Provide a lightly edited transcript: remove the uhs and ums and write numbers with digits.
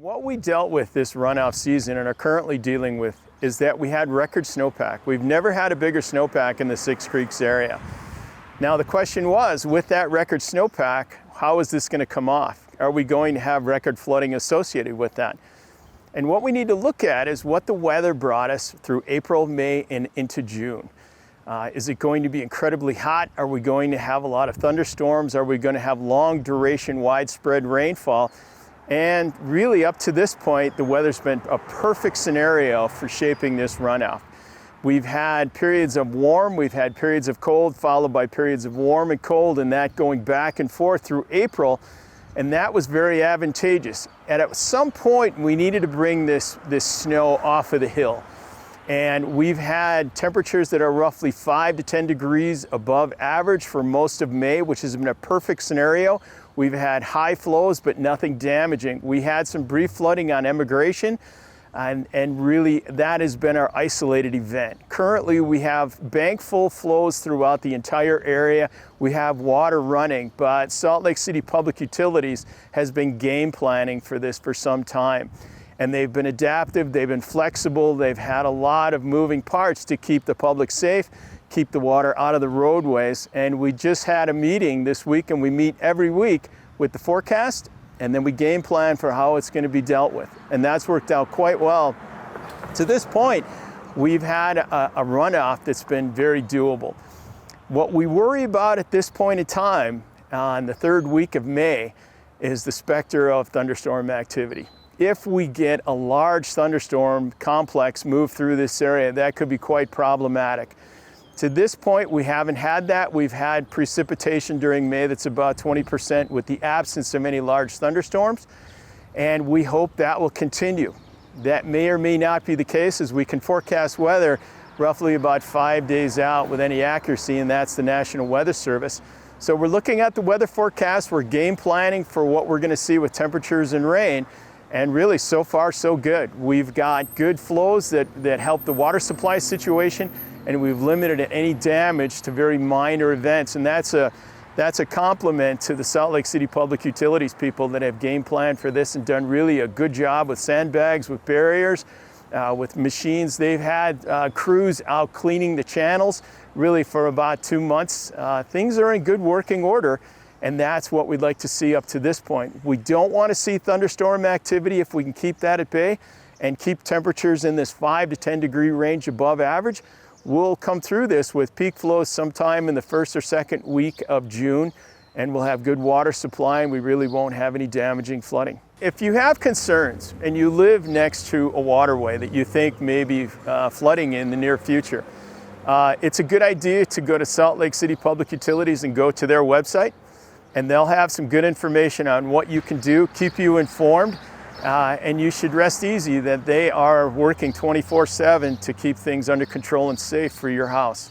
What we dealt with this runoff season and are currently dealing with is that we had record snowpack. We've never had a bigger snowpack in the Six Creeks area. Now the question was, with that record snowpack, how is this going to come off? Are we going to have record flooding associated with that? And what we need to look at is what the weather brought us through April, May, and into June. Is it going to be incredibly hot? Are we going to have a lot of thunderstorms? Are we going to have long duration, widespread rainfall? And really up to this point, the weather's been a perfect scenario for shaping this runoff. We've had periods of warm, we've had periods of cold, followed by periods of warm and cold, and that going back and forth through April, and that was very advantageous. And at some point, we needed to bring this snow off of the hill. And we've had temperatures that are roughly 5 to 10 degrees above average for most of May, which has been a perfect scenario. We've had high flows, but nothing damaging. We had some brief flooding on Emigration, and really that has been our isolated event. Currently, we have bank full flows throughout the entire area. We have water running, but Salt Lake City Public Utilities has been game planning for this for some time. And they've been adaptive, they've been flexible, they've had a lot of moving parts to keep the public safe, keep the water out of the roadways. And we just had a meeting this week, and we meet every week with the forecast, and then we game plan for how it's going to be dealt with. And that's worked out quite well. To this point, we've had a runoff that's been very doable. What we worry about at this point in time, on the third week of May, is the specter of thunderstorm activity. If we get a large thunderstorm complex move through this area, that could be quite problematic. To this point, we haven't had that. We've had precipitation during May that's about 20% with the absence of any large thunderstorms, and we hope that will continue. That may or may not be the case, as we can forecast weather roughly about 5 days out with any accuracy, and that's the National Weather Service. So we're looking at the weather forecast, we're game planning for what we're going to see with temperatures and rain. And really, so far, so good. We've got good flows that help the water supply situation, and we've limited any damage to very minor events. And that's a compliment to the Salt Lake City Public Utilities people that have game planned for this and done really a good job with sandbags, with barriers, with machines. They've had crews out cleaning the channels really for about 2 months. Things are in good working order. And that's what we'd like to see up to this point. We don't want to see thunderstorm activity if we can keep that at bay and keep temperatures in this 5 to 10 degree range above average. We'll come through this with peak flows sometime in the first or second week of June, and we'll have good water supply, and we really won't have any damaging flooding. If you have concerns and you live next to a waterway that you think may be flooding in the near future, it's a good idea to go to Salt Lake City Public Utilities and go to their website. And they'll have some good information on what you can do, keep you informed, and you should rest easy that they are working 24/7 to keep things under control and safe for your house.